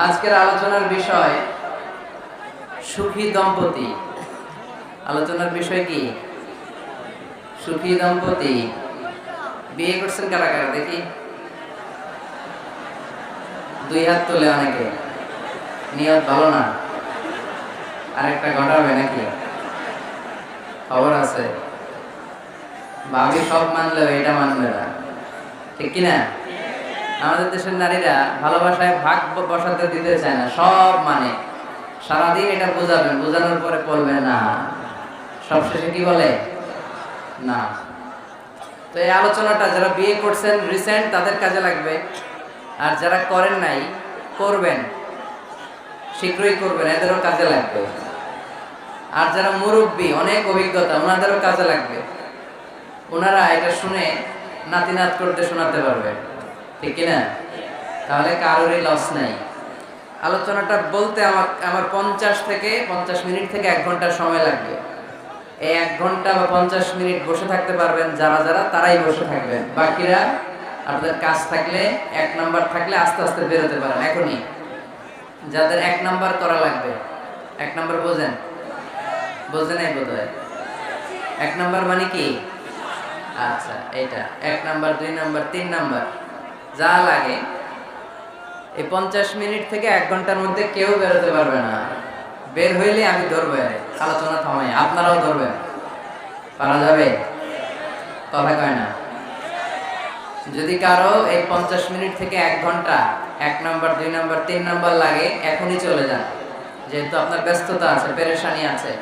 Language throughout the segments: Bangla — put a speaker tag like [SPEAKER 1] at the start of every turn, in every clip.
[SPEAKER 1] আজকের আলোচনার বিষয় সুখী দম্পতি। আলোচনার বিষয় কি? সুখী দম্পতি। বিয়ে করছেন কারা কারা দেখি? দুই হাত তোলে অনেকে। নিয়ত ভালো না, আরেকটা ঘটাবে নাকি? খবর আছে, ভাবি সব মানলেও এটা মানবে না, ঠিক কিনা? আমাদের দেশের নারীরা ভালোবাসায় ভাগ বসাতে দিতে চায় না, সব মানে সারাদিন এটা বোঝাবেন, বোঝানোর পরে বলবে না, সবশেষে কি বলে না। তো এই আলোচনাটা যারা বিয়ে করছেন রিসেন্ট তাদের কাজে লাগবে, আর যারা করেন নাই করবেন, শীঘ্রই করবেন, এদেরও কাজে লাগবে। আর যারা মুরব্বী অনেক অভিজ্ঞতা ওনাদেরও কাজে লাগবে, ওনারা এটা শুনে নাতি নাত করতে শোনাতে পারবে, ঠিক কিনা? তাহলে কারোরই লস নাই। আলোচনাটা বলতে আমার 50 মিনিট থেকে 1 ঘন্টা সময় লাগবে। এই 1 ঘন্টা বা 50 মিনিট বসে থাকতে পারবেন যারা যারা, তারাই বসে থাকবেন। বাকিরা আপনাদের কাজ থাকলে, 1 নাম্বার থাকলে আস্তে আস্তে বেরোতে পারেন এখনই। যাদের 1 নাম্বার করা লাগবে, 1 নাম্বার বোঝেন? বোঝে নাই বোধ হয়। 1 নাম্বার মানে কি? আচ্ছা, এইটা 1 নাম্বার, 2 নাম্বার, 3 নাম্বার যা লাগে। এই 50 মিনিট থেকে 1 ঘন্টার মধ্যে কেউ বেরোতে পারবে না। বের হইলে আমি ধরবো, আলোচনা থামাই, আপনারাও ধরবেন। পারা যাবে? কথা কয় না। যদি কারো এই 50 মিনিট থেকে 1 ঘন্টা 1 নাম্বার, 2 নাম্বার, 3 নাম্বার লাগে, এখনই চলে যান, যেহেতু আপনার ব্যস্ততা আছে, পেরেশানি আছে,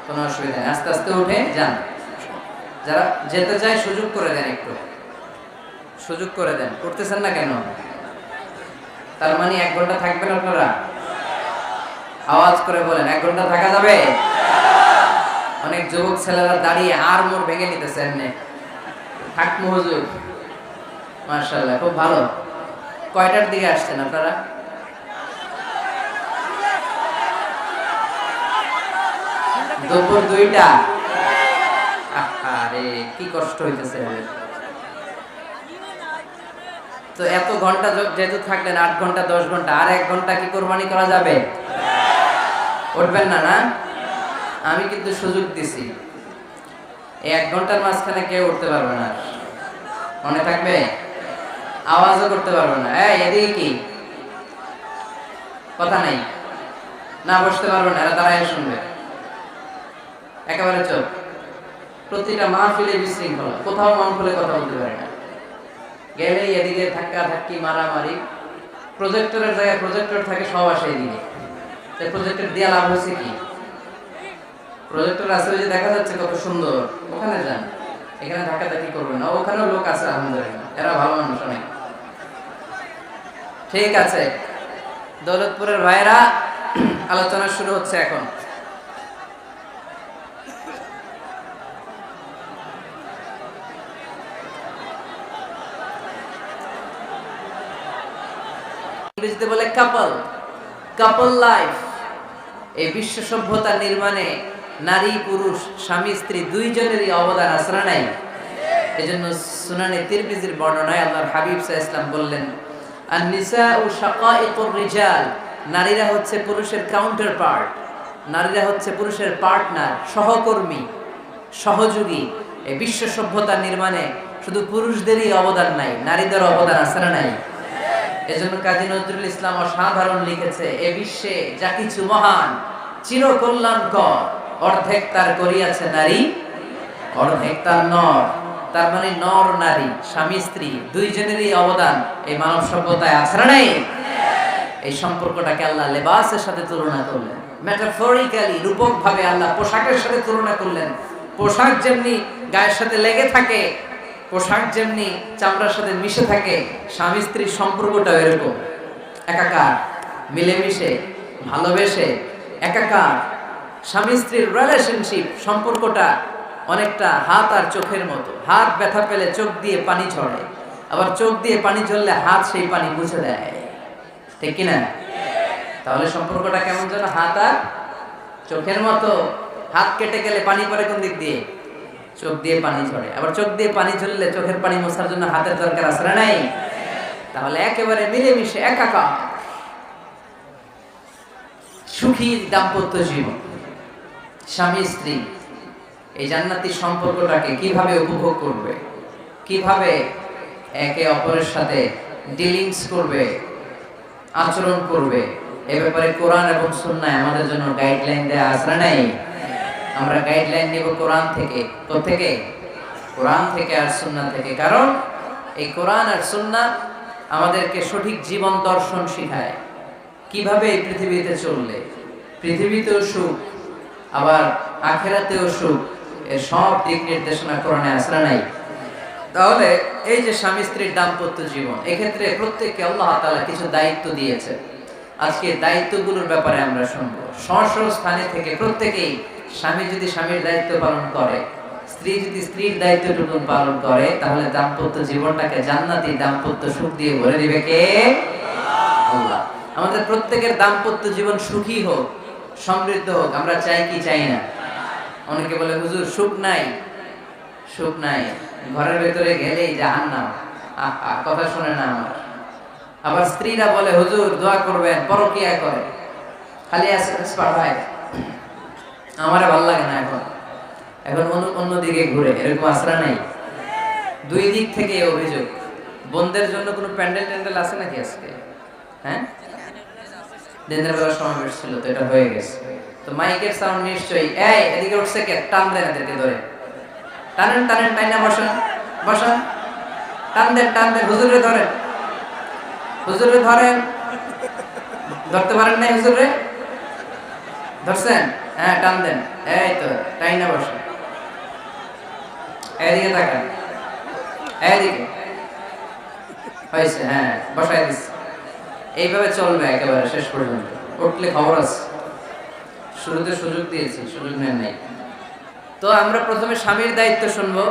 [SPEAKER 1] কোনো অসুবিধা নেই, আস্তে আস্তে উঠে যান। যারা যেতে চায় সুযোগ করে দেন, একটু সুযোগ করে দেন। করতেছেন না কেন? তার মানে 1 ঘন্টা থাকবেন আপনারা? আওয়াজ করে বলেন, 1 ঘন্টা থাকা যাবে? অনেক যুবক ছেলেরা দাঁড়িয়ে আর মোর ভেঙে নিতেছে, এমনি থাকমু হুজুর। মাশাআল্লাহ, খুব ভালো। কয়টার দিকে আসছেন আপনারা? দুপুর 2টা। আরে কি কষ্ট হইতেছে। তো এত ঘন্টা যেহেতু থাকলেন, 8 ঘন্টা 10 ঘন্টা, আর 1 ঘন্টা কি কোরবানি করা যাবে? উঠবেন না? না, আমি কিন্তু সুযোগ দিছি, এই 1 ঘন্টার মাঝখানে কেউ উঠতে পারবে না, মনে থাকবে? আওয়াজও করতে পারবে না, এই এদিকে কি কথা নাই, না বসতে পারবে না, এরা দাঁড়ায় শুনবে একেবারে চোখ। প্রতিটা মাহফিলে বিশৃঙ্খলা, কোথাও মন খুলে কথা বলতে পারে না, গেলেই এদিকে ধাক্কা ধাক্কি, মারামারি। প্রজেক্টরের জায়গায় প্রজেক্টর থাকে, সব আসে এদিকে। তাই প্রজেক্টর দিয়ে লাভ হয়েছে কি? প্রজেক্টর আছে, ওই যে দেখা যাচ্ছে কত সুন্দর, ওখানে যান, এখানে ধাক্কা ধাক্কি করবেন না। ওখানেও লোক আছে আলহামদুলিল্লাহ, এরা ভালো মানুষ অনেক। ঠিক আছে, দৌলতপুরের ভাইরা, আলোচনা শুরু হচ্ছে এখন। ইংরেজিতে বলে কাপল, কাপল লাইফ। এই বিশ্ব সভ্যতার নির্মাণে নারী পুরুষ, স্বামী স্ত্রী দুইজনেরই অবদান আছে না নাই? এজন্য সুনানে তিরমিজির বর্ণনায় আল্লাহর হাবিব সাল্লাল্লাহু আলাইহি ওয়াসাল্লাম বললেন, আন-নিসাউ শাকাইকুর রিজাল, নারীরা হচ্ছে পুরুষের কাউন্টার পার্ট, নারীরা হচ্ছে পুরুষের পার্টনার, সহকর্মী, সহযোগী। এই বিশ্ব সভ্যতার নির্মাণে শুধু পুরুষদেরই অবদান নাই, নারীদের অবদান আছে না নাই? এজন্য কাজী নজরুল ইসলাম অসাধারণ লিখেছে, এ বিশ্বে যা কিছু মহান, চিরকল্যাণকর, অর্ধেক তার করিয়াছে নারী, অর্ধেক তার নর। তার মানে নর নারী, স্বামী স্ত্রী দুইজনেরই অবদান এই মানব সভ্যতায় আছে না নাই? এই সম্পর্কটাকে আল্লাহ লেবাসের সাথে তুলনা করলেন, মেটাফরিক্যালি, রূপক ভাবে আল্লাহ পোশাকের সাথে তুলনা করলেন। পোশাক যেমনি গায়ের সাথে লেগে থাকে, পোশাক যেমনি চামড়ার সাথে মিশে থাকে, স্বামী স্ত্রীর সম্পর্কটাও এরকম, একাকার, মিলেমিশে, ভালোবেসে একাকার। স্বামী স্ত্রীর রিলেশনশিপ, সম্পর্কটা অনেকটা হাত আর চোখের মতো। হাত ব্যথা পেলে চোখ দিয়ে পানি ঝরে, আবার চোখ দিয়ে পানি ঝরলে হাত সেই পানি মুছে দেয়, ঠিক কিনা? তাহলে সম্পর্কটা কেমন যেন হাত আর চোখের মতো। হাত কেটে গেলে পানি পড়ে কোন দিক দিয়ে? চোখ দিয়ে পানি ঝরে। আবার চোখ দিয়ে পানি ঝরলে চোখের পানি মোছার জন্য হাতের দরকার আছে না নাই? তাহলে একেবারে মিলেমিশে একাকার। সুখী দাম্পত্য জীবন, স্বামী স্ত্রী এই জান্নাতি সম্পর্কটাকে কিভাবে উপভোগ করবে, কিভাবে একে অপরের সাথে ডিলিংস করবে, আচরণ করবে, এ ব্যাপারে কোরআন এবং সুন্নাহ আমাদের জন্য গাইডলাইন দেয়া আছে না নাই? আমরা গাইডলাইন নিব কোরআন থেকে। কোত্থেকে? কোরআন থেকে আর সুন্নাহ থেকে। কারণ এই কোরআন আর সুন্নাহ আমাদেরকে সঠিক জীবন দর্শন শিখায়, কিভাবে এই পৃথিবীতে চললে পৃথিবীতেও সুখ আবার আখিরাতেও সুখ, এর সব দিক নির্দেশনা কোরআনে আছে না নাই? তাহলে এই যে স্বামী স্ত্রীর দাম্পত্য জীবন, এক্ষেত্রে প্রত্যেককে আল্লাহ তাআলা কিছু দায়িত্ব দিয়েছে। আজকে দায়িত্বগুলোর ব্যাপারে আমরা শুনবো। স্ব স্থানে থেকে প্রত্যেকেই, স্বামী যদি স্বামীর দায়িত্ব পালন করে, স্ত্রী যদি স্ত্রীর দায়িত্বটুকু পালন করে, তাহলে দাম্পত্য জীবনটাকে জান্নাতি দাম্পত্য সুখ দিয়ে ভরে দিবে কে? আল্লাহ। আমাদের প্রত্যেকের দাম্পত্য জীবন সুখী হোক, সমৃদ্ধ হোক, আমরা চাই কি চাই না? অনেকে বলে হুজুর সুখ নাই, সুখ নাই, ঘরের ভেতরে গেলেই জাহান্নাম, কথা শুনে না আমার। আবার স্ত্রীরা বলে হুজুর দোয়া করবেন, পরকিয়া করে, খালি এসএমএস পাঠায়, আমারে ভালো লাগে না, এখন এখন অন্যদিকে ঘুরে, এরকম আসরা নাই? দুই দিক থেকে অভিযোগ। বোনদের জন্য কোনো প্যান্ডেল ট্যান্ডেল আছে নাকি আজকে? হ্যাঁ, দিনের বেলা সমাবেশ ছিল তো এটা হয়ে গেছে, তো মাইকের সাউন্ড নিশ্চয়ই। এই এদিকে উঠছে কে? টান দেন এদেরকে ধরে, টানেন টানেন, টাইনা বসান বসান, টান দেন টান দেন, হুজুরে ধরেন, হুজুরে ধরেন। ধরতে পারেন নাই হুজুরে? ধরছেন? হ্যাঁ টান দেন, এই তো টাইনা বসান, এদিকে তাকান, এদিকে হয়েছে, হ্যাঁ বসাই দিচ্ছি। এইভাবে চলবে একেবারে শেষ পর্যন্ত, উঠলে খবর আছে। শুরুতে সুযোগ দিয়েছি, সুযোগ নেন নাই। তো আমরা প্রথমে স্বামীর দায়িত্ব শুনবো।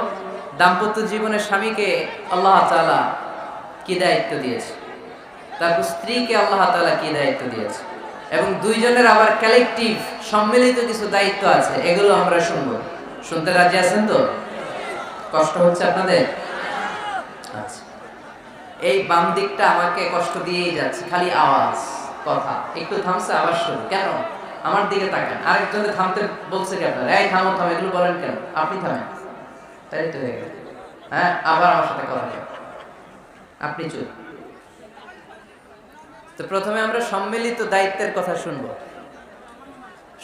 [SPEAKER 1] দাম্পত্য জীবনে স্বামীকে আল্লাহ তাআলা কি দায়িত্ব দিয়েছে, তারপর স্ত্রীকে আল্লাহ তাআলা কি দায়িত্ব দিয়েছে, এবং দুইজনের আবার কালেকটিভ সম্মিলিত কিছু দায়িত্ব আছে, এগুলো আমরা শুনবো। শুনতে রাজি আছেন তো? কষ্ট হচ্ছে আপনাদের? আচ্ছা, এই বাম দিকটা আমাকে কষ্ট দিয়েই যাচ্ছে, খালি আওয়াজ, কথা একটু থামছে আবার শুরু। কেন? আমার দিকে তাকান। আরেকজনে থামতে বলছে কি আপনার? এই থামো থামো, এগুলো বলেন কেন? আপনি থামেন, তাই তো হয়ে গেল। হ্যাঁ, আবার আমার সাথে কথা বলেন, আপনি চুপ। তো প্রথমে আমরা সম্মিলিত দায়িত্বের কথা শুনবো।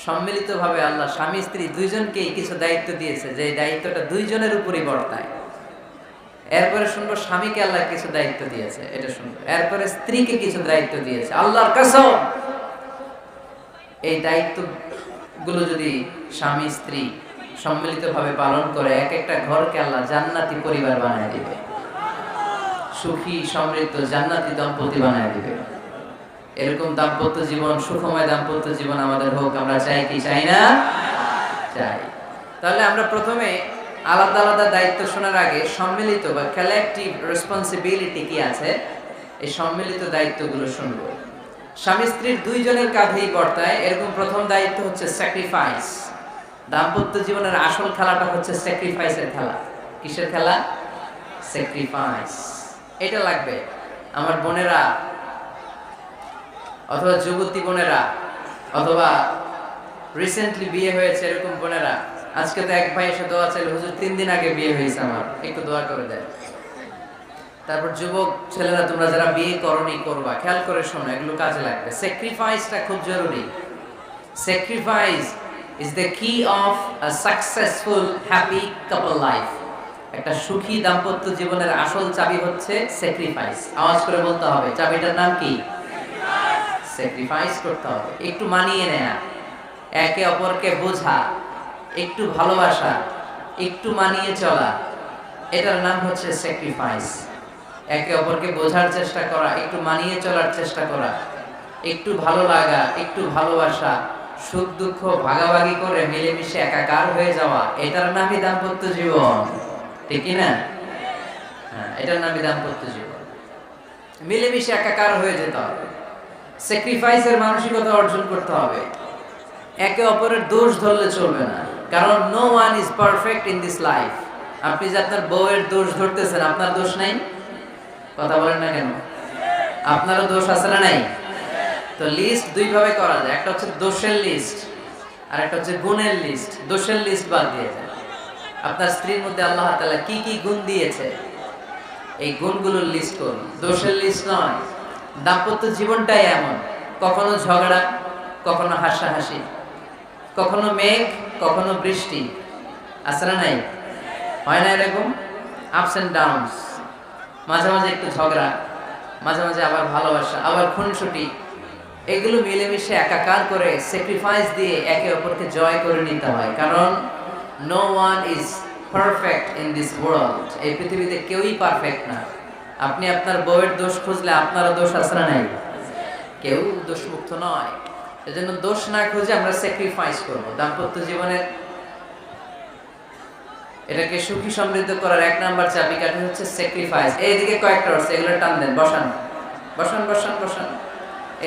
[SPEAKER 1] সম্মিলিতভাবে আল্লাহ স্বামী স্ত্রী দুইজনকেই কিছু দায়িত্ব দিয়েছে, যে দায়িত্বটা দুইজনের উপরই বর্তায়। এরপরে শুনবো স্বামীকে আল্লাহ কিছু দায়িত্ব দিয়েছে, এটা শুনবো। এরপরে স্ত্রীকে কিছু দায়িত্ব দিয়েছে, আল্লাহর কসম এই দায়িত্বগুলো যদি স্বামী স্ত্রী সম্মিলিতভাবে পালন করে, এক একটা ঘরকে আল্লাহ জান্নাতি পরিবার বানায় দিবে, সুখী সমৃদ্ধ জান্নাতি দম্পতি বানায় দিবে। এরকম দাম্পত্য জীবন, সুখময় দাম্পত্য জীবন আমাদের হোক, আমরা চাই কি চাই না? চাই। তাহলে আমরা প্রথমে আলাদা আলাদা দায়িত্ব শোনার আগে সম্মিলিত বা কালেকটিভ রেসপন্সিবিলিটি কি আছে, এই সম্মিলিত দায়িত্বগুলো শুনবো। স্বামী স্ত্রীর দুইজনের কাঁধেই বর্তায় এরকম প্রথম দায়িত্ব হচ্ছে স্যাক্রিফাইস। দাম্পত্য জীবনের আসল খেলাটা হচ্ছে স্যাক্রিফাইসের খেলা। কিসের খেলা? স্যাক্রিফাইস। এটা লাগবে। আমার বোনেরা অথবা যুবতী বোনেরা অথবা রিসেন্টলি বিয়ে হয়েছে এরকম বোনেরা, আজকে তো এক ভাই এসে দোয়া চাইল, হুজুর 3 দিন আগে বিয়ে হয়েছে আমার, একটু দোয়া করে দেয়। তারপর যুবক ছেলেরা, তোমরা যারা বিয়ে করনি করবা, খেয়াল করে শোনো, এগুলো কাজে লাগবে। স্যাক্রিফাইসটা খুব জরুরি। স্যাক্রিফাইস ইজ দ্য কি of a successful happy couple life. একটা সুখী দাম্পত্য জীবনের আসল চাবি হচ্ছে স্যাক্রিফাইস। আওয়াজ করে বলতে হবে, চাবিটার নাম কি? স্যাক্রিফাইস করতে হবে, একটু মানিয়ে নেয়া, একে অপরকে বোঝা, একটু ভালোবাসা, একটু মানিয়ে চলা, এটার নাম হচ্ছে স্যাক্রিফাইস। একে অপরকে বোঝার চেষ্টা করা, একটু মানিয়ে চলার চেষ্টা করা, একটু ভালো লাগা, একটু ভালোবাসা, সুখ দুঃখ ভাগাভাগি করে মিলেমিশে একাকার হয়ে যাওয়া, এটার নামই দাম্পত্য জীবন, ঠিক কি না? হ্যাঁ, এটার নামই দাম্পত্য জীবন। মিলেমিশে একাকার হয়ে যেতে হবে, স্যাক্রিফাইসের মানসিকতা অর্জন করতে হবে। একে অপরের দোষ ধরলে চলবে না, কারণ no one is perfect in this life. আপনি যে আপনার বউয়ের দোষ ধরতেছেন, আপনার দোষ নাই? কথা বলেন না কেন? আপনারও দোষ আছে না নাই? তো লিস্ট দুই ভাবে করা যায়, একটা হচ্ছে দোষের লিস্ট আর একটা হচ্ছে গুণের লিস্ট। দোষের লিস্ট বাদ দিয়ে দেন। আপনার স্ত্রীর মধ্যে আল্লাহ তাআলা কি কি গুণ দিয়েছে এই গুণগুলোর লিস্ট করুন, দোষের লিস্ট নয়। দাম্পত্য জীবনটাই এমন, কখনো ঝগড়া, কখনো হাসাহাসি, কখনো মেঘ, কখনো বৃষ্টি, আছে না নাই? হয় না এরকম? আপস এন্ড ডাউনস, মাঝে মাঝে একটু ঝগড়া, মাঝে মাঝে আবার ভালোবাসা, আবার খুনসুটি, এগুলো মিলেমিশে একাকার করে স্যাক্রিফাইস দিয়ে একে অপরকে জয় করে নিতে হয়। কারণ no one is perfect in this world. এই পৃথিবীতে কেউই পারফেক্ট না। আপনি আপনার বউয়ের দোষ খুঁজলে আপনারও দোষ আছে না নাই? কেউ দোষমুক্ত নয়। এজন্য দোষ না খুঁজে আমরা স্যাক্রিফাইস করব। দাম্পত্য জীবনের এটাকে সুখী সমৃদ্ধ করার এক নাম্বার চাবিকাঠি হচ্ছে স্যাক্রিফাইস। এইদিকে কয়েকটা আছে, এগুলো টান দেন, বসান বসান বসান বসান।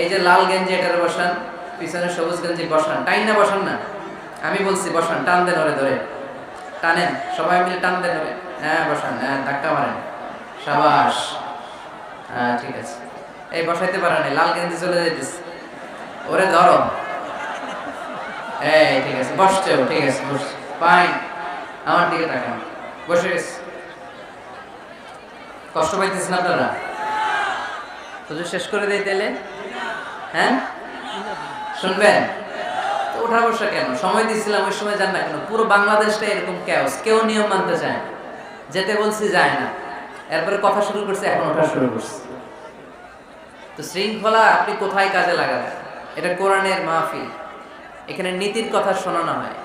[SPEAKER 1] এই যে লাল গেঞ্জি এটারে বসান, পিছনে সবুজ গেঞ্জি বসান, টাইন না বসান না, আমি বলছি বসান, টান দেন ওরে ধরে, টানেন সবাই মিলে টান দেন ওরে, হ্যাঁ বসান, হ্যাঁ ধাক্কা মারেন, সাবাস, হ্যাঁ ঠিক আছে। এই বসাইতে পারেন, লাল গেঞ্জি চলে যাইতেছে, ওরে ধরো, এই ঠিক আছে, বসছেও, ঠিক আছে বসছে, ফাইন, আমার দিকে তাকান, বসে গেছে। কষ্ট পাইতেছেন আপনারা? তো শেষ করে দেই তাহলে, হ্যাঁ শুনবেন তো? ওঠা বসা কেন? সময় দিয়েছিলাম ওই সময় যান না কেন? পুরো বাংলাদেশটা এরকম ক্যাওস, কেউ নিয়ম মানতে চায় না, যেতে বলছি যায় না, এরপরে কথা শুরু করছে, এখন ওঠা শুরু করছে। তো শৃঙ্খলা আপনি কোথায় কাজে লাগাবেন? এটা কোরআনের মাহফিল, এখানে নীতির কথা শোনানো হয়,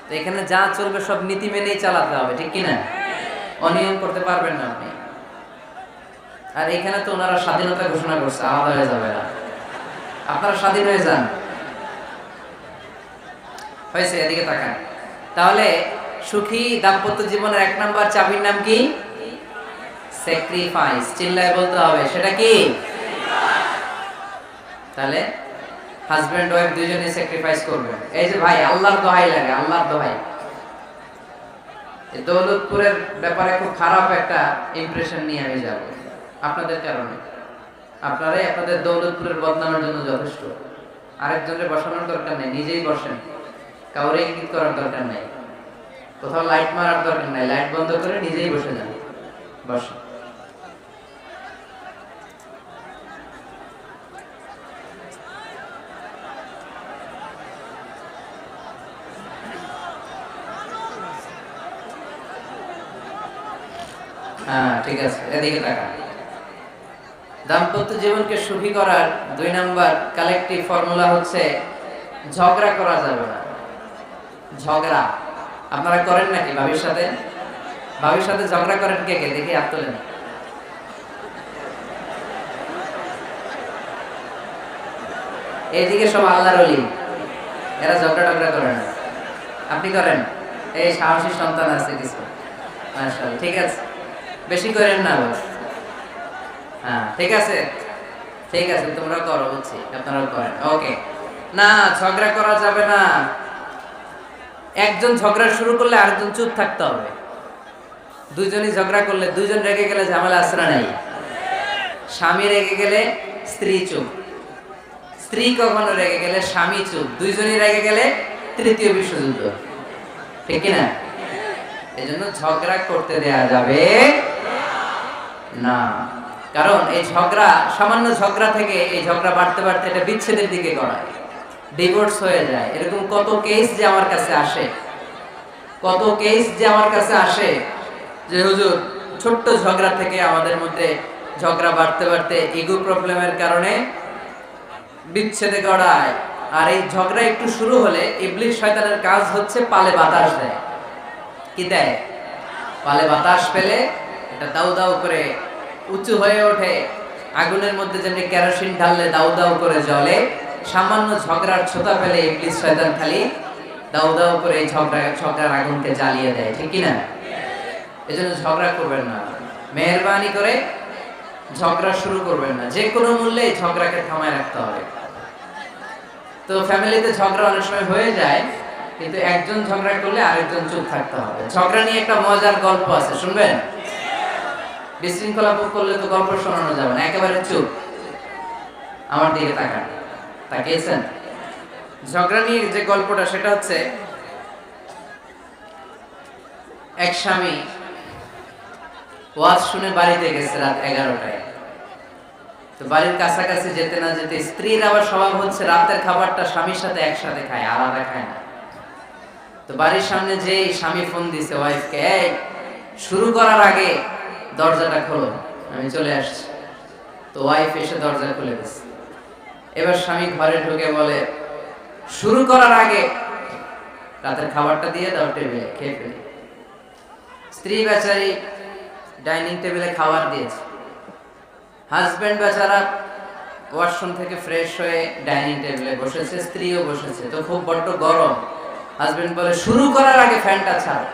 [SPEAKER 1] তো এখানে যা চলবে সব নীতি মেনেই চালাতে হবে, ঠিক কিনা? অনিয়ম করতে পারবেন না আপনি। আর এখানে তো ওনারা স্বাধীনতা ঘোষণা করছে, আলাদা হয়ে যাবে না, আপনারা স্বাধীন হয়ে যান, হয়েছে? এদিকে তাকান। তাহলে সুখী দাম্পত্য জীবনের এক নাম্বার চাবির নাম কি? স্যাক্রিফাইস। চিল্লায় বলতে হবে, সেটা কি? তাহলে হাজবেন্ড ওয়াইফ দুইজনে স্যাক্রিফাইস করবেন। এই যে ভাই, আল্লাহর দোহাই লাগে, আল্লাহর দোহাই, এই দৌলতপুরের ব্যাপারে খুব খারাপ একটা ইমপ্রেশন নিয়ে আমি যাব আপনাদের কারণে। আপনারাই আপনাদের দৌলতপুরের বদনামের জন্য যথেষ্ট। আরেকজনের বসানোর দরকার নেই, নিজেই বসেন, কাউরে ইঙ্গিত করার দরকার নেই, কোথাও লাইট মারার দরকার নেই, লাইট বন্ধ করে নিজেই বসে যান, বসেন। হ্যাঁ ঠিক আছে, এদিকে তাকা। দাম্পত্য জীবনকে সুখী করার দুই নাম্বার কালেকটিভ ফর্মুলা হচ্ছে ঝগড়া করা যাবে না। ঝগড়া আপনারা করেন নাকি ভাবির সাথে? ভাবির সাথে ঝগড়া করেন কে কে? দেখি হাত তোলেন। এইদিকে সব আল্লাহর ওলি, এরা ঝগড়া টগড়া করে না। আপনি করেন? এই সাহসী সন্তান আছে কিছু, মাশাআল্লাহ, ঠিক আছে, বেশি করেন না বাস। হ্যাঁ ঠিক আছে, ঠিক আছে, তোমরা করো, বুঝছি, আপনারা করেন, ওকে। না, ঝগড়া করা যাবে না। একজন ঝগড়া শুরু করলে আরেকজন চুপ থাকতে হবে। দুইজনই ঝগড়া করলে, দুইজন রেগে গেলে ঝামেলা আসরা নাই। স্বামী রেগে গেলে স্ত্রী চুপ, স্ত্রী কখনো রেগে গেলে স্বামী চুপ, দুইজনই রেগে গেলে তৃতীয় বিশ্বযুদ্ধ, ঠিক কিনা? এই জন্য ঝগড়া করতে দেয়া যাবে না। কারণ এই ঝগড়া, সামান্য ঝগড়া থেকে এই ঝগড়া বাড়তে বাড়তে এটা বিচ্ছেদের দিকে গড়ায়, ডিভোর্স হয়ে যায়। এরকম কত কেস যে আমার কাছে আসে, কত কেস যে আমার কাছে আসে যে হুজুর ছোট্ট ঝগড়া থেকে আমাদের মধ্যে ঝগড়া বাড়তে বাড়তে ইগো প্রবলেমের কারণে বিচ্ছেদে গড়ায়। আর এই ঝগড়া একটু শুরু হলে ইবলিস শয়তানের কাজ হচ্ছে পালে বাতাস দেয়। কি দেয়? পালে বাতাস পেলে এটা দাউ দাউ করে উঁচু হয়ে ওঠে। আগুনের মধ্যে যেমনি কেরোসিন ঢাললে দাউ দাউ করে জ্বলে, সামান্য ঝগড়ার ছোতা পেলে ইবলিস শয়তান খালি দাউ দাউ করে এই ঝগড়ার আগুনকে জ্বালিয়ে দেয়, ঠিক কি না? এজন্য ঝগড়া করবেন না, মেহেরবানি করে ঝগড়া শুরু করবেন না। যে কোনো মূল্যে ঝগড়াকে থামায় রাখতে হবে। তো ফ্যামিলিতে ঝগড়া অনেক সময় হয়ে যায়, কিন্তু একজন ঝগড়া করলে আরেকজন চুপ থাকতে হবে। ঝগড়া নিয়ে একটা মজার গল্প আছে, শুনবেন? বিশৃঙ্খলা করলে তো গল্প শোনানো যাবে না, একেবারে চুপ, আমার দিকে তাকান। তাকিয়েছেন? ঝগড়া নিয়ে যে গল্পটা সেটা হচ্ছে, এক স্বামী ওয়াজ শুনে বাড়িতে গেছে রাত 11টায়। তো বাড়ির কাছাকাছি যেতে না যেতে স্ত্রীর আবার স্বভাব হচ্ছে রাতের খাবারটা স্বামীর সাথে একসাথে খায়, আলাদা খায় না। তো বাড়ির সামনে যে স্বামী ফোন দিছে ওয়াইফকে, এই শুরু করার আগে দরজাটা খোলো, আমি চলে আসছি। তো ওয়াইফ এসে দরজা খুলে দিচ্ছে। এবার স্বামী ঘরে ঢুকে বলে, শুরু করার আগে রাতের খাবারটা দিয়ে দাও টেবিলে, খেয়ে ফেলি। স্ত্রী বেচারি ডাইনিং টেবিলে খাবার দিয়েছে, হাজবেন্ড বেচারা ওয়াশরুম থেকে ফ্রেশ হয়ে ডাইনিং টেবিলে বসেছে, স্ত্রীও বসেছে। তো খুব বড্ড গরম। হাজবেন্ড বলে, শুরু করার আগে ফ্যানটা ছাড়।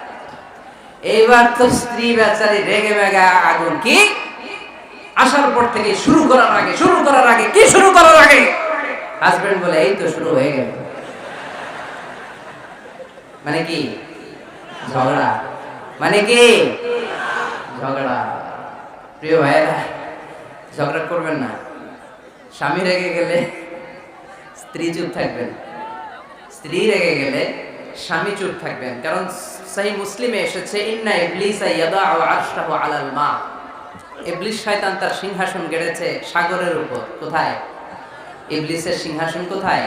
[SPEAKER 1] এইবার তো স্ত্রী বেচারি রেগে মেগে আগুন, কি আসার পর থেকে শুরু করার আগে, শুরু করার আগে, কি শুরু করার আগে? হাজবেন্ড বলে, এই তো শুরু হয়ে গেল। মানে কি? ঝগড়া। মানে কি? ঝগড়া। প্রিয় ভাইয়েরা, ঝগড়া করবেন না। স্বামী রেগে গেলে স্ত্রী চুপ থাকবেন, স্ত্রী রেগে গেলে স্বামী চুপ থাকবেন। কারণ সহিহ মুসলিমে এসেছে, ইন্না ইবলিসা ইয়াদাউ আরশাহু আলাল মা। ইবলিস শয়তান তার সিংহাসন গেড়েছে সাগরের উপর। কোথায়? ইবলিসের সিংহাসন কোথায়?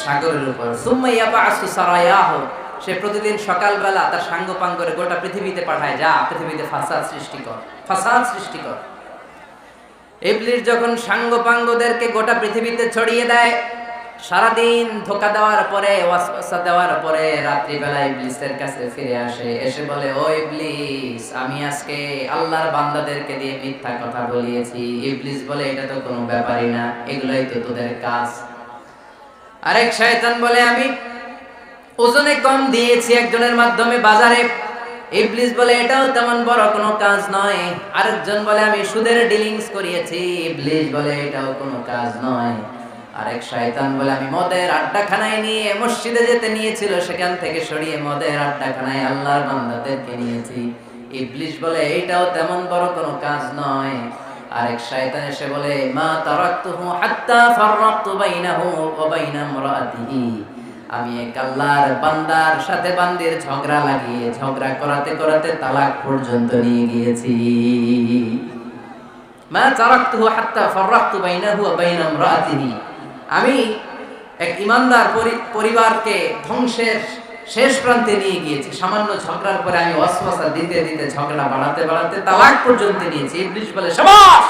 [SPEAKER 1] সাগরের উপর। সুম্মা ইয়াবাসু সারায়াহু, সে প্রতিদিন সকালবেলা তার সাঙ্গপাঙ্গরে গোটা পৃথিবীতে পাঠায়, যা পৃথিবীতে ফাসাদ সৃষ্টি কর, ফাসাদ সৃষ্টি কর। ইবলিস যখন সাঙ্গপাঙ্গদেরকে গোটা পৃথিবীতে ছড়িয়ে দেয়, সারাদিন ধোঁকা দেওয়ার পরে, ওয়াসওয়াসা দেওয়ার পরে, রাত্রিবেলা ইবলিসের কাছে ফিরে আসে, এসে বলে, ও ইবলিস, আমি আজকে আল্লাহর বান্দাদেরকে দিয়ে মিথ্যা কথা বলিয়েছি। ইবলিস বলে, এটা তো কোনো ব্যাপারই না, এগুলাই তো তোদের কাজ। আরেক শয়তান বলে, আমি ওজনে কম দিয়েছি একজনের মাধ্যমে বাজারে। ইবলিস বলে, এটাও তেমন বড় কোনো কাজ নয়। আরেকজন বলে, আমি সুদের ডিলিংস করিয়েছি। ইবলিস বলে, এটাও কোনো কাজ নয়। আরেক শয়তান বলে, আমি মদের আড্ডাখানায় নিয়ে মসজিদে যেতে নিয়েছিল, সেখান থেকে সরিয়ে মদের আড্ডাখানায় আল্লাহর বান্দাদেরকে নিয়েছি। ইবলিস বলে, এইটাও তেমন বড় কোনো কাজ নয়। আরেক শয়তান এসে বলে, মা তারাকতুহু হাত্তা ফাররাকতু বাইনাহু ওয়া বাইনা ইমরাআতিহি, আমি এক আল্লাহর বান্দার সাথে বান্দির ঝগড়া লাগিয়ে, ঝগড়া করাতে করাতে তালাক পর্যন্ত নিয়ে গিয়েছি। মা তারাকতুহু হাত্তা ফাররাকতু বাইনাহু ওয়া বাইনা ইমরাআতিহি, আমি এক ইমানদার পরিবারকে ধ্বংসের শেষ প্রান্তে নিয়ে গিয়েছি। সামান্য ঝগড়ার পরে আমি ওয়াসওয়াসা দিতে দিতে ঝগড়া বাড়াতে বাড়াতে তালাক পর্যন্ত নিয়েছি। ইবলিস বলে, শাবাশ,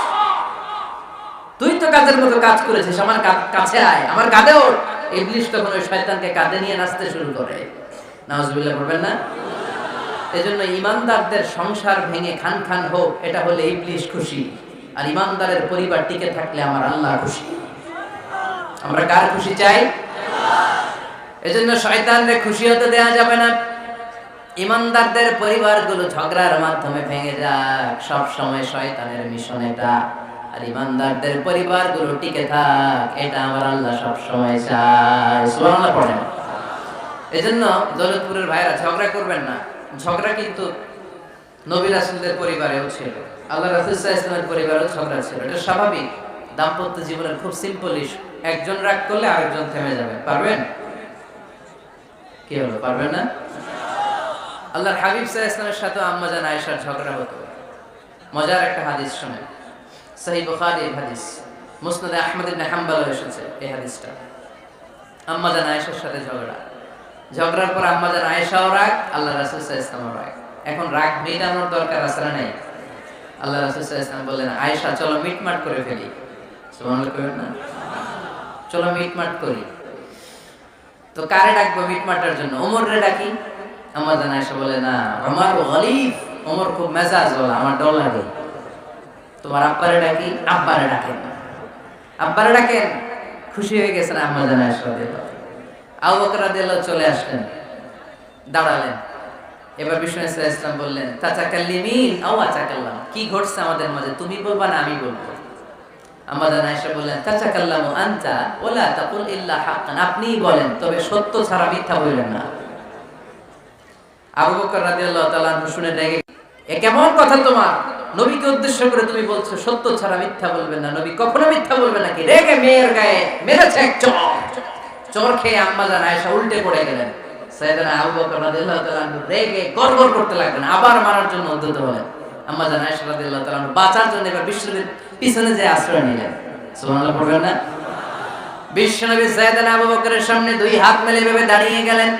[SPEAKER 1] তুই তো কাজের মতো কাজ করেছিস, আমার কাছে আয়, আমার কাঁধে ওঠ। ইবলিস তখন ওই শয়তানকে কাঁধে নিয়ে নাচতে শুরু করে। নাউজুবিল্লাহ বলবেন না? এজন্য ইমানদারদের সংসার ভেঙে খান খান হোক, এটা হলে ইবলিস খুশি। আর ইমানদারের পরিবার টিকে থাকলে আমার আল্লাহ খুশি। আমরা কার খুশি চাই? এজন্য শয়তানরে খুশি হতে দেয়া যাবে না। ইমানদারদের পরিবারগুলো ঝগড়ার মাধ্যমে ভেঙে যাক, সব সময় শয়তানের মিশন এটা। আর ইমানদারদের পরিবারগুলো টিকে থাক, এটা আমার আল্লাহ সব সময় চায়। সুবহানাল্লাহ পড়েন। এজন্য দৌলতপুরের ভাইরা, ঝগড়া করবেন না। ঝগড়া কিন্তু নবী রাসূলদের পরিবারেও ছিল, আল্লাহ রাসূল সাল্লাল্লাহু আলাইহি ওয়াসাল্লামের পরিবারেও ঝগড়া ছিল। এটা স্বাভাবিক। দাম্পত্য জীবনের খুব সিম্পল ইস্যু। একজন রাগ করলে আরেকজন থেমে যাবে। পারবেন? কি হলো, পারবেন না? আল্লাহর হাবিব সাল্লাল্লাহু আলাইহি ওয়াসাল্লামের সাথে আম্মা জান আয়েশার ঝগড়া হতো। মজার একটা হাদিস শুনেন, সহিহ বুখারীর হাদিস, মুসনাদে আহমদ ইবনে হাম্বল এসেছে এই হাদিসটা। আম্মা জান আয়েশার সাথে ঝগড়ার পর আম্মা জান আয়েশাও রাগ, আল্লাহ রাসূল সাল্লাল্লাহু আলাইহি ওয়াসাল্লামও রাগ। এখন রাগ মেটানোর দরকার আছে না নাই? আল্লাহ রাসূল সাল্লাল্লাহু আলাইহি ওয়াসাল্লাম বললেন, আয়েশা চলো মিটমাট করে ফেলি। সুবহানাল্লাহ কইবেন না? চলো মিটমাট করি। তো কারে ডাকবো মিটমাটার জন্য? ওমর রে ডাকি। আম্মা জান আয়েশা বলে, না, ওমর গলিব, ওমর খুব মেজাজ বলা, আমার ডর লাগে। তোমার আব্বারে ডাকি। আব্বারে ডাকেন। আব্বারে ডাকেন। খুশি হয়ে গেছেন আম্মা জান আয়েশা রাদিয়াল্লাহু আনহা। আবু বকর রাদিয়াল্লাহু চলে আসলেন, দাঁড়ালেন। এবার বিষ্ণু সাল্লাল্লাহু আলাইহি ওয়াসাল্লাম বললেন, তাতাকাল্লিমিন আও আতাকাল্লাম, কি ঘটছে আমাদের মাঝে, তুমি বলবা না আমি বলবো? আম্মা জান আয়েশা বললেন, তাতাকাল্লামু আনতা ওয়ালা তাকুল ইল্লা হাক্কান, আপনিই বলেন, তবে সত্য ছাড়া মিথ্যা বলবেন না। আবু বকর রাদিয়াল্লাহু তাআলা শুনে রেগে, এ কেমন কথা তোমার? নবীকে উদ্দেশ্য করে তুমি বলছো সত্য ছাড়া মিথ্যা বলবেন না, নবী কখনো মিথ্যা বলবেন নাকি? রেগে মেয়ের গায়ে মেরেছে এক চর, চর খেয়ে আম্মা জান আয়েশা উল্টে পড়ে গেলেন। সাইয়েদনা আবু বকর রাদিয়াল্লাহু তাআলা রেগে গড়গড় করতে লাগলেন, আবার মারার জন্য উদ্যত হলেন। আম্মা জান আয়েশা রাদিয়াল্লাহু তাআলা বাঁচার জন্য এবার বিশ্বনবীর পিছনে যে আশ্রয় নিলেন। সুবহানাল্লাহ পড়বেন না? বিশ্বনবী সাইয়েদনা আবু বকরের সামনে দুই হাত মেলে ভেবে দাঁড়িয়ে গেলেন।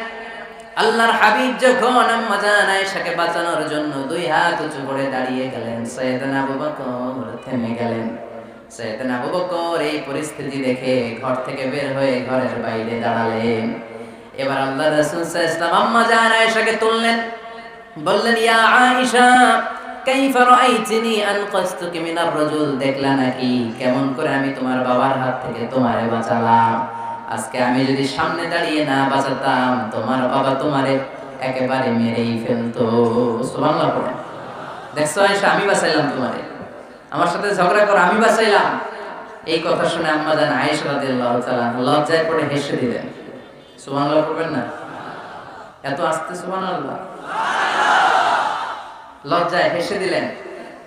[SPEAKER 1] আল্লাহর হাবিব যখন আম্মা জান আয়েশাকে বাঁচানোর জন্য দুই হাত উঁচু করে দাঁড়িয়ে গেলেন, সাইয়েদনা আবু বকর থেমে গেলেন। সাইয়েদনা আবু বকর এই পরিস্থিতি দেখে ঘর থেকে বের হয়ে ঘরের বাইরে দাঁড়ালেন। এবার আল্লাহর রাসূল সাল্লাল্লাহু আলাইহি ওয়াসাল্লাম আম্মা জান আয়েশাকে তুললেন, বললেন, ইয়া আয়েশা কাইফা রাআইতিনি আনকাসতুকি মিনার রাজুল, দেখলা নাকি কেমন করে আমি তোমার বাবার হাত থেকে তোমারে বাঁচালাম? আজকে আমি যদি সামনে দাঁড়িয়ে না বাঁচাতাম, তোমার বাবা তোমারে একেবারে মেরেই ফেলতো। সুবহানাল্লাহ পড়েন। দেখছো আয়েশা, আমি বাঁচাইলাম তোমারে, আমার সাথে ঝগড়া করো, আমি বাঁচাইলাম। এই কথা শুনে আম্মা জান আয়েশা রাদিয়াল্লাহু তাআলা লজ্জায় পড়ে হেসে দিলেন। সুবহানাল্লাহ পড়বেন না? এত আস্তে সুবহানাল্লাহ। লজ্জায় হেসে দিলেন।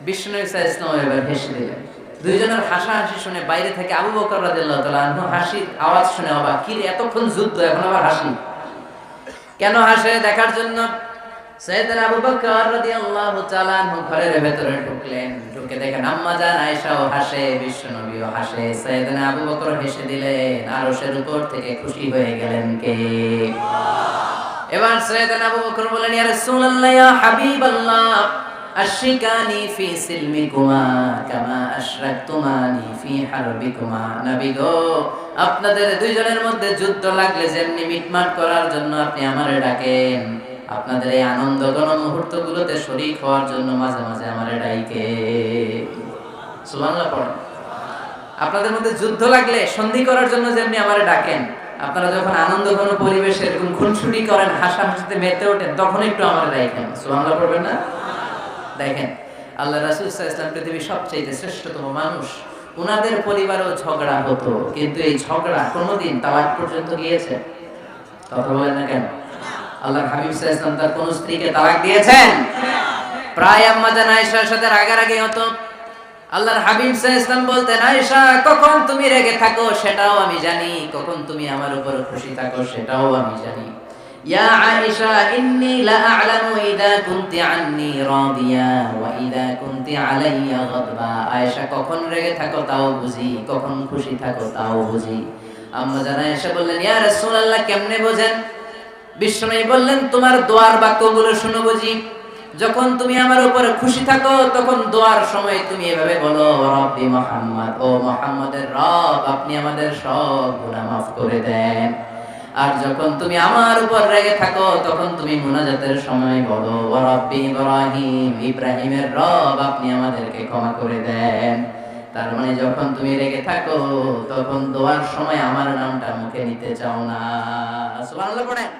[SPEAKER 1] বিষ্ণু ইসলাম এবার হেসে দিলেন। দুইজনের হাসাহাসি শুনে বাইরে থেকে আবু বকর রাদিয়াল্লাহু তাআলা আনহু হাসির আওয়াজ শুনে অবাক, কি রে এতক্ষণ যুদ্ধ এখন আবার হাসি? কেন হাসে দেখার জন্য সাইয়েদনা আবু বকর রাদিয়াল্লাহু তাআলা আনহু ঘরের ভেতরে ঢুকলেন। ঢুকে দেখেন আম্মা জান আয়েশাও হাসে, বিশ্বনবীও হাসে। সাইয়েদনা আবু বকর হেসে দিলেন, আরশের উপর থেকে খুশি হয়ে গেলেন কে? এবার সাইয়েদনা আবু বকর বলেন, ইয়া রাসূলুল্লাহ, ইয়া হাবিবাল্লাহ, আশরিকানি ফি সিলমিকুমা কামা আশরাকতুমানি ফি হারবিকুমা। নবী গো, আপনাদের দুইজনের মধ্যে যুদ্ধ লাগলে যেমনি মিটমাট করার জন্য আপনি আমারে ডাকেন, আপনাদের এই আনন্দঘন মুহূর্তগুলোতে শরীক হওয়ার জন্য মাঝে মাঝে আমারে ডাইকে। সুবহানাল্লাহ পড়েন। আপনাদের মধ্যে যুদ্ধ লাগলে সন্ধি করার জন্য যেমনি আমারে ডাকেন, আপনারা যখন আনন্দঘন পরিবেশে এরকম খুনসুটি করেন, হাসাহাসিতে মেতে ওঠেন, তখন একটু আমারে ডাকেন। সুবহানাল্লাহ পড়বেন না? দেখেন, আল্লাহ রাসূল সাল্লাল্লাহু আলাইহি ওয়াসাল্লাম পৃথিবীর সবচেয়ে শ্রেষ্ঠতম মানুষ। উনাদের পরিবারেও ঝগড়া হতো, কিন্তু এই ঝগড়া কোনোদিন তালাক পর্যন্ত গিয়েছে? কথা বলেন না কেন? আল্লাহর হাবিব সাল্লাল্লাহু আলাইহি ওয়াসাল্লাম তার কোন স্ত্রীকে তালাক দিয়েছেন? প্রায় আম্মা জান আয়েশার সাথে রাগারাগি হতো। আল্লাহর হাবিব সাল্লাল্লাহু আলাইহি ওয়াসাল্লাম বলতেন, আয়েশা, কখন তুমি রেগে থাকো সেটাও আমি জানি, কখন তুমি আমার উপর খুশি থাকো সেটাও আমি জানি। ইয়া আয়েশা, ইন্নী লা আ'লামু ইযা কুনতি আন্নী রাদিয়া ওয়া ইযা কুনতি আলাইয়া গাদবা। আয়েশা, কখন রেগে থাকো তাও বুঝি, কখন খুশি থাকো তাও বুঝি। আম্মা জান আয়েশা বললেন, ইয়া রাসূলুল্লাহ, কেমনে বোঝেন? বিশ্বনবী বললেন, তোমার দোয়ার বাক্যগুলো শুনো বুঝি। যখন তুমি আমার উপরে খুশি থাকো তখন দোয়ার সময় তুমি এভাবে বলো, রব্বি মুহাম্মদ, ও মুহাম্মদের রব, আপনি আমাদের সব গুনাহ মাফ করে দেন। আর যখন তুমি আমার উপর রেগে থাকো তখন তুমি মুনাজাতের সময় বলো, রব্বি ইব্রাহিম, ইব্রাহিমের রব, আপনি আমাদেরকে ক্ষমা করে দেন। তার মানে যখন তুমি রেগে থাকো তখন দোয়ার সময় আমার নামটা মুখে নিতে চাও না। সুবহানাল্লাহ পড়েন।